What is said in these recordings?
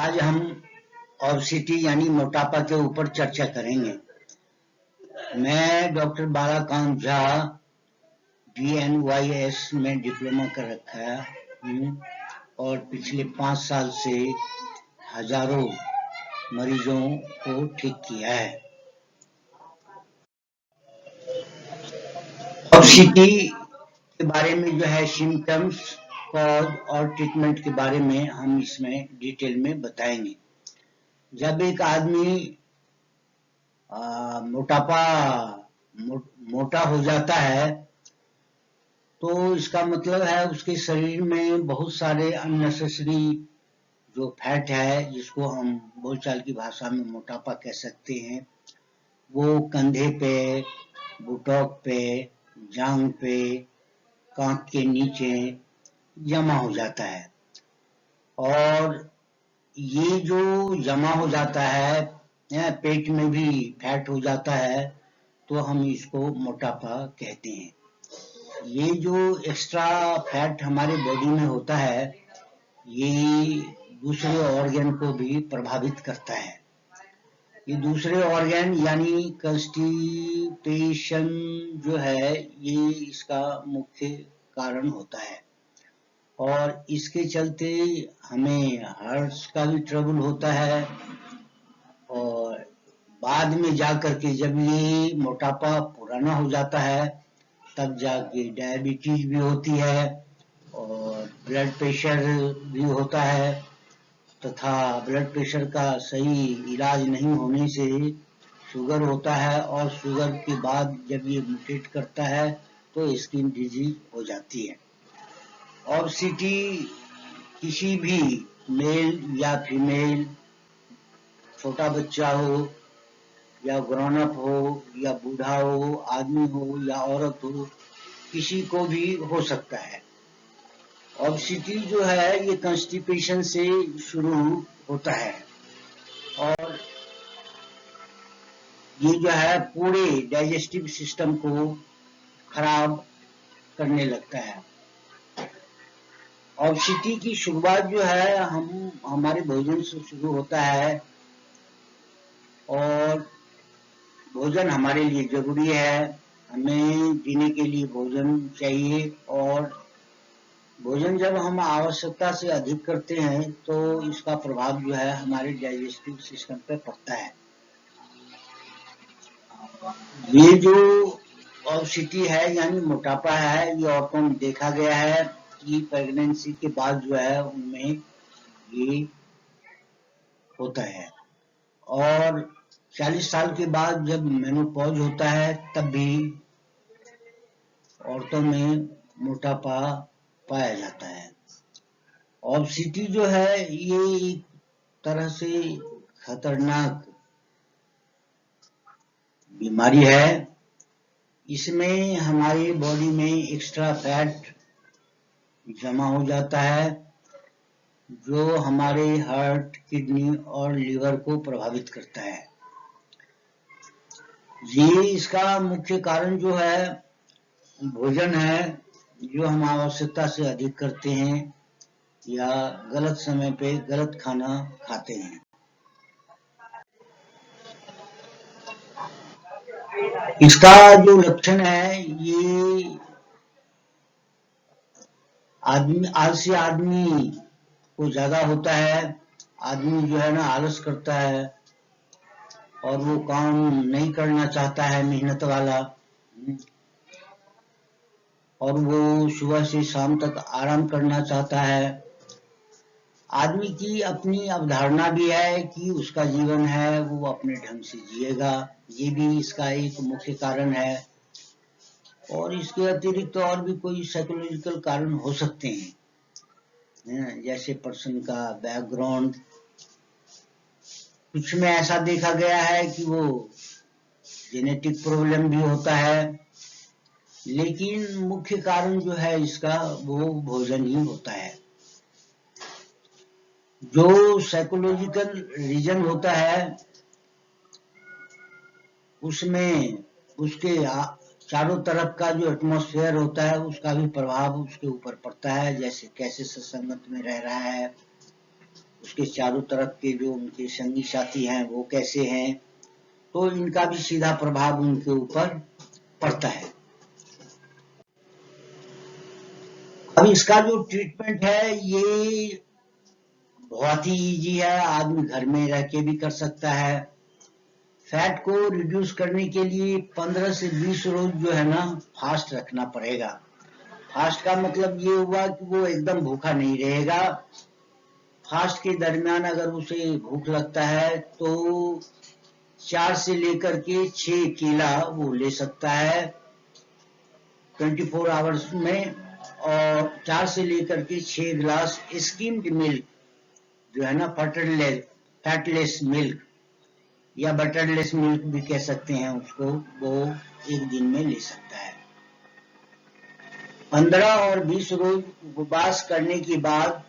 आज हम ओबेसिटी यानी मोटापा के ऊपर चर्चा करेंगे। मैं डॉक्टर बालाकांत झा DNYS में डिप्लोमा कर रखा है और पिछले 5 साल से हजारों मरीजों को ठीक किया है। ओबेसिटी के बारे में जो है सिम्टम्स, कॉज और ट्रीटमेंट के बारे में हम इसमें डिटेल में बताएंगे। जब एक आदमी मोटा हो जाता है तो इसका मतलब है उसके शरीर में बहुत सारे अननेसेसरी जो फैट है, जिसको हम बोलचाल की भाषा में मोटापा कह सकते हैं, वो कंधे पे, बुटोक पे, जांघ पे, कांख के नीचे जमा हो जाता है। और ये जो जमा हो जाता है, पेट में भी फैट हो जाता है, तो हम इसको मोटापा कहते हैं। ये जो एक्स्ट्रा फैट हमारे बॉडी में होता है, ये दूसरे ऑर्गन को भी प्रभावित करता है। ये दूसरे ऑर्गन यानी कंस्टिपेशन जो है, ये इसका मुख्य कारण होता है और इसके चलते हमें हार्ट का भी ट्रबल होता है और बाद में जाकर के जब ये मोटापा पुराना हो जाता है तब जाके डायबिटीज भी होती है और ब्लड प्रेशर भी होता है, तथा ब्लड प्रेशर का सही इलाज नहीं होने से शुगर होता है और शुगर के बाद जब ये म्यूटेट करता है तो स्किन डिजीज हो जाती है। ओबेसिटी किसी भी मेल या फीमेल, छोटा बच्चा हो या ग्रोन अप हो या बूढ़ा हो, आदमी हो या औरत हो, किसी को भी हो सकता है। ओबेसिटी जो है ये कॉन्स्टिपेशन से शुरू होता है और ये जो है पूरे डाइजेस्टिव सिस्टम को खराब करने लगता है। ओबेसिटी की शुरुआत जो है हमारे भोजन से शुरू होता है और भोजन हमारे लिए जरूरी है। हमें जीने के लिए भोजन चाहिए और भोजन जब हम आवश्यकता से अधिक करते हैं तो इसका प्रभाव जो है हमारे डाइजेस्टिव सिस्टम पे पड़ता है। ये जो ओबेसिटी है यानी मोटापा है, ये औरतों में देखा गया है कि प्रेगनेंसी के बाद जो है उनमें ये होता है और 40 साल के बाद जब मेनोपॉज होता है तब भी औरतों में मोटापा पाया जाता है। ओबेसिटी जो है ये एक तरह से खतरनाक बीमारी है। इसमें हमारी बॉडी में एक्स्ट्रा फैट जमा हो जाता है जो हमारे हार्ट, किडनी और लिवर को प्रभावित करता है। ये इसका मुख्य कारण जो है भोजन है, जो हम आवश्यकता से अधिक करते हैं या गलत समय पे गलत खाना खाते हैं। इसका जो लक्षण है ये आलसी आदमी को ज्यादा होता है। आदमी जो है ना आलस करता है और वो काम नहीं करना चाहता है मेहनत वाला, और वो सुबह से शाम तक आराम करना चाहता है। आदमी की अपनी अवधारणा भी है कि उसका जीवन है वो अपने ढंग से जिएगा, ये भी इसका एक मुख्य कारण है। और इसके अतिरिक्त तो और भी कोई साइकोलॉजिकल कारण हो सकते हैं, जैसे पर्सन का बैकग्राउंड। कुछ में ऐसा देखा गया है कि वो जेनेटिक प्रॉब्लम भी होता है, लेकिन मुख्य कारण जो है इसका वो भोजन ही होता है। जो साइकोलॉजिकल रीजन होता है उसमें उसके चारों तरफ का जो एटमॉस्फेयर होता है उसका भी प्रभाव उसके ऊपर पड़ता है, जैसे कैसे संगत में रह रहा है, उसके चारों तरफ के जो उनके संगी साथी हैं वो कैसे हैं, तो इनका भी सीधा प्रभाव उनके ऊपर पड़ता है। अब इसका जो ट्रीटमेंट है ये बहुत ही इजी है, आदमी घर में रह के भी कर सकता है। फैट को रिड्यूस करने के लिए 15 से 20 रोज जो है ना फास्ट रखना पड़ेगा। फास्ट का मतलब ये हुआ कि वो एकदम भूखा नहीं रहेगा। फास्ट के दरमियान अगर उसे भूख लगता है तो 4 से लेकर के 6 केला वो ले सकता है 24 आवर्स में, और 4 से लेकर के 6 गिलास स्किम्ड मिल्क जो है ना फैटलेस मिल्क या बटरलेस मिल्क भी कह सकते हैं उसको, वो एक दिन में ले सकता है। 15 और 20 रोज उपवास करने के बाद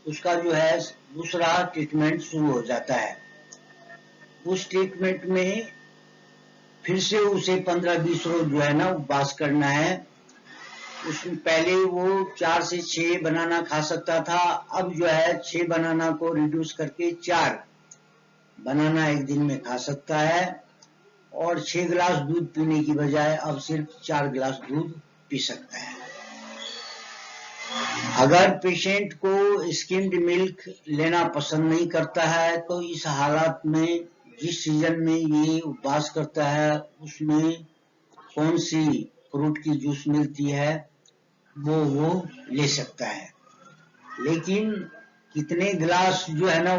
उसका जो है दूसरा ट्रीटमेंट शुरू हो जाता है। उस ट्रीटमेंट में फिर से उसे 15-20 रोज जो है ना उपवास करना है। उसमें पहले वो 4 से 6 बनाना खा सकता था, अब जो है 6 बनाना को रिड्यूस करके 4 बनाना एक दिन में खा सकता है, और 6 गिलास दूध पीने की बजाय अब सिर्फ 4 गिलास दूध पी सकता है। अगर पेशेंट को स्किम्ड मिल्क लेना पसंद नहीं करता है तो इस हालात में जिस सीजन में ये उपवास करता है उसमें कौन सी फ्रूट की जूस मिलती है वो ले सकता है। लेकिन कितने गिलास जो है ना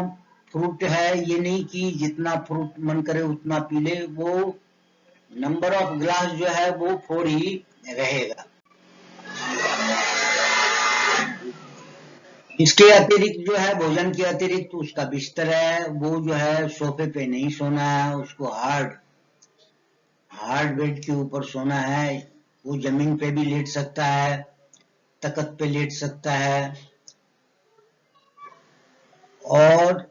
फ्रूट है, ये नहीं कि जितना फ्रूट मन करे उतना पी ले, वो नंबर ऑफ गिलास जो है वो 4 ही रहेगा। इसके अतिरिक्त जो है भोजन के अतिरिक्त उसका बिस्तर है, वो जो है सोफे पे नहीं सोना है, उसको हार्ड बेड के ऊपर सोना है। वो जमीन पे भी लेट सकता है, तख्त पे लेट सकता है, और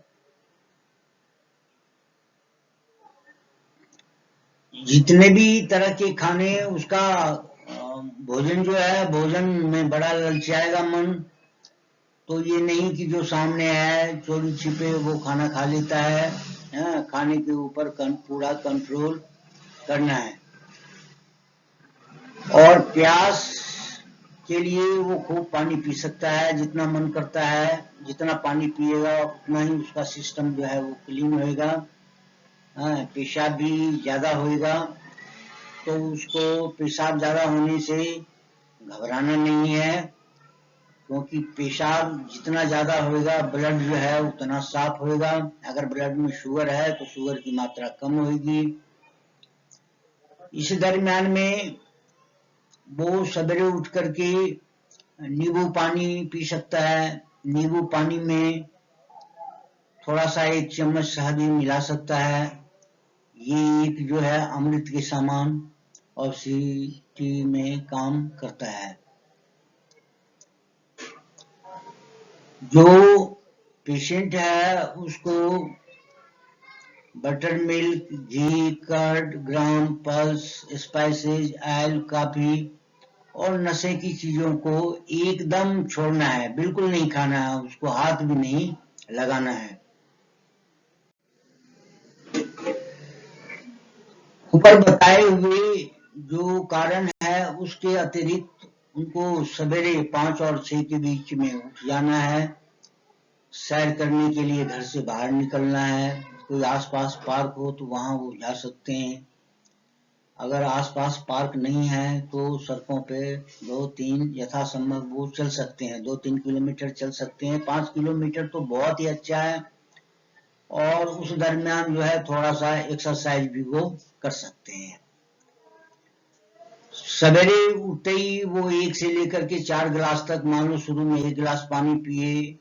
जितने भी तरह के खाने उसका भोजन जो है, भोजन में बड़ा ललचाएगा मन, तो ये नहीं कि जो सामने है चोरी छिपे वो खाना खा लेता है। खाने के ऊपर पूरा कंट्रोल करना है। और प्यास के लिए वो खूब पानी पी सकता है, जितना मन करता है जितना पानी पिएगा उतना ही उसका सिस्टम जो है वो क्लीन होएगा। पेशाब भी ज्यादा होएगा, तो उसको पेशाब ज्यादा होने से घबराना नहीं है, क्योंकि पेशाब जितना ज्यादा होएगा ब्लड जो है उतना साफ होएगा। अगर ब्लड में शुगर है तो शुगर की मात्रा कम होगी। इस दरमियान में वो सवेरे उठ करके नींबू पानी पी सकता है। नींबू पानी में थोड़ा सा 1 चम्मच शहद भी मिला सकता है। ये एक जो है अमृत के समान औषधि में काम करता है। जो पेशेंट है उसको बटर मिल्क, घी, कर्ड, ग्राम, पल्स, स्पाइसेस, ऑयल, कॉफी और नशे की चीजों को एकदम छोड़ना है, बिल्कुल नहीं खाना है, उसको हाथ भी नहीं लगाना है। ऊपर बताए हुए जो कारण है उसके अतिरिक्त उनको सवेरे 5 और 6 के बीच में उठ जाना है, सैर करने के लिए घर से बाहर निकलना है। कोई आसपास पार्क हो तो वहां वो जा सकते हैं। अगर आसपास पार्क नहीं है तो सड़कों पे 2-3 यथासंभव वो चल सकते हैं, 2-3 किलोमीटर चल सकते हैं। 5 किलोमीटर तो बहुत ही अच्छा है, और उस दरमियान जो है थोड़ा सा एक्सरसाइज भी वो कर सकते हैं। सवेरे उठते ही वो 1 से लेकर के 4 गिलास तक, मान लो शुरू में 1 गिलास पानी पिए,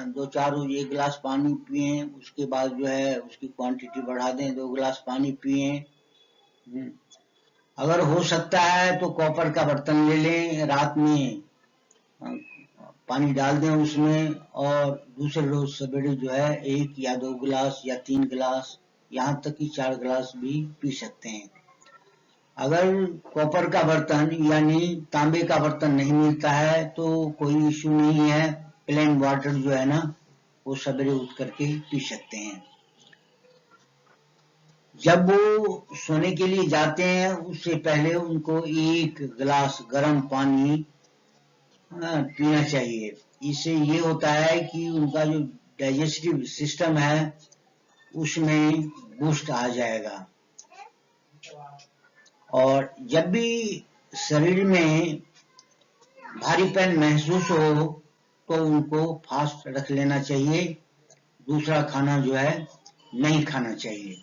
2-4 रोज 1 गिलास पानी पिए, उसके बाद जो है उसकी क्वांटिटी बढ़ा दें, 2 गिलास पानी पिए। अगर हो सकता है तो कॉपर का बर्तन ले लें, रात में पानी डाल दें उसमें, और दूसरे रोज सवेरे जो है 1 या 2 गिलास या 3 गिलास, यहाँ तक कि 4 गिलास भी पी सकते हैं। अगर कॉपर का बर्तन यानी तांबे का बर्तन नहीं मिलता है तो कोई इश्यू नहीं है, प्लेन वाटर जो है ना वो सवेरे उठ करके पी सकते हैं। जब वो सोने के लिए जाते हैं उससे पहले उनको 1 गिलास गर्म पानी पीना चाहिए। इससे ये होता है कि उनका जो डाइजेस्टिव सिस्टम है उसमें बूस्ट आ जाएगा। और जब भी शरीर में भारीपन महसूस हो तो उनको फास्ट रख लेना चाहिए, दूसरा खाना जो है नहीं खाना चाहिए।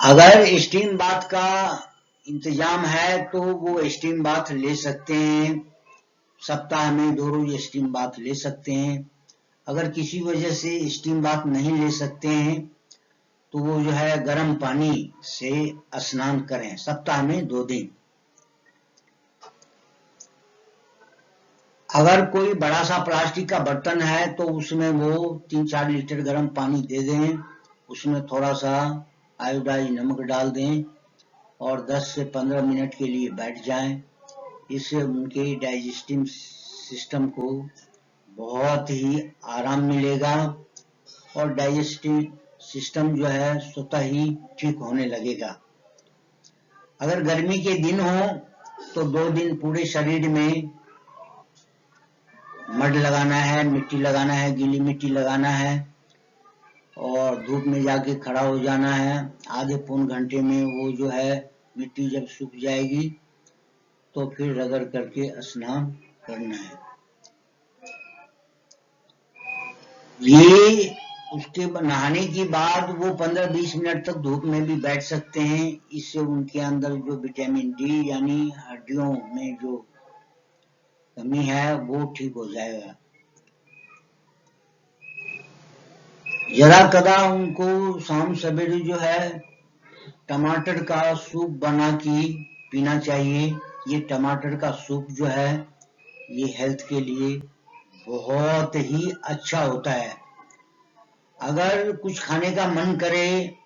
अगर स्टीम बाथ का इंतजाम है तो वो स्टीम बाथ ले सकते हैं, सप्ताह में 2 रोज स्टीम बाथ ले सकते हैं। अगर किसी वजह से स्टीम बाथ नहीं ले सकते हैं तो वो जो है गर्म पानी से स्नान करें, सप्ताह में 2 दिन। अगर कोई बड़ा सा प्लास्टिक का बर्तन है तो उसमें वो 3-4 लीटर गर्म पानी दे दें, उसमें थोड़ा सा आयोडाइज नमक डाल दें और 10 से 15 मिनट के लिए बैठ जाएं। इससे उनके डाइजेस्टिव सिस्टम को बहुत ही आराम मिलेगा और डाइजेस्टिव सिस्टम जो है स्वतः ही ठीक होने लगेगा। अगर गर्मी के दिन हो तो 2 दिन पूरे शरीर में मड लगाना है, मिट्टी लगाना है, गीली मिट्टी लगाना है और धूप में जाके खड़ा हो जाना है। आधे पौन घंटे में वो जो है मिट्टी जब सूख जाएगी तो फिर रगड़ करके स्नान करना है। ये उसके नहाने के बाद वो 15-20 मिनट तक धूप में भी बैठ सकते हैं। इससे उनके अंदर जो विटामिन डी यानी हड्डियों में जो कमी है वो ठीक हो जाएगा। जरा कदा उनको शाम सवेरे जो है टमाटर का सूप बना के पीना चाहिए। ये टमाटर का सूप जो है ये हेल्थ के लिए बहुत ही अच्छा होता है। अगर कुछ खाने का मन करे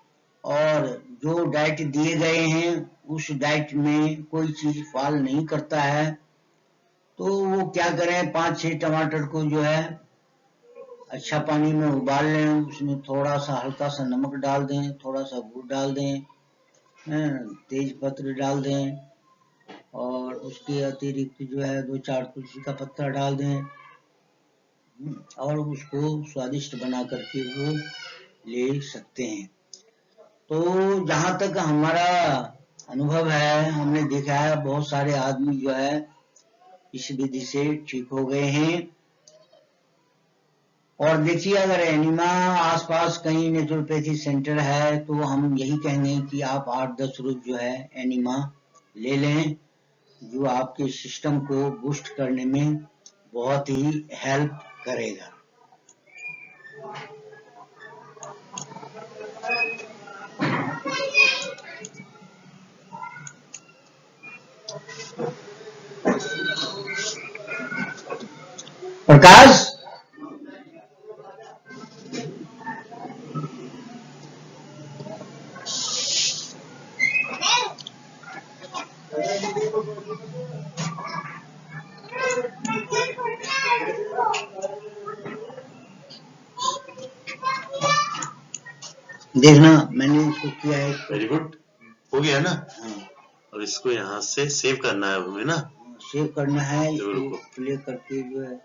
और जो डाइट दिए गए हैं उस डाइट में कोई चीज फॉल नहीं करता है तो वो क्या करें, 5-6 टमाटर को जो है अच्छा पानी में उबाल लें, उसमें थोड़ा सा हल्का सा नमक डाल दें, थोड़ा सा गुड़ डाल दें, तेज पत्र डाल दें और उसके अतिरिक्त जो है 2-4 तुलसी का पत्ता डाल दें और उसको स्वादिष्ट बना करके वो ले सकते हैं। तो जहाँ तक हमारा अनुभव है, हमने देखा है बहुत सारे आदमी जो है इस विधि से ठीक हो गए हैं। और देखिए अगर एनिमा आसपास कहीं नेचुरोपैथी सेंटर है तो हम यही कहेंगे कि आप 8-10 रोज जो है एनिमा ले लें, जो आपके सिस्टम को बूस्ट करने में बहुत ही हेल्प करेगा। प्रकाश, देखना मैंने इसको किया है। वेरी गुड, हो गया ना। हाँ, और इसको यहाँ से सेव करना है हमें ना, सेव करना है, जरूर इसको को। प्ले करके जो है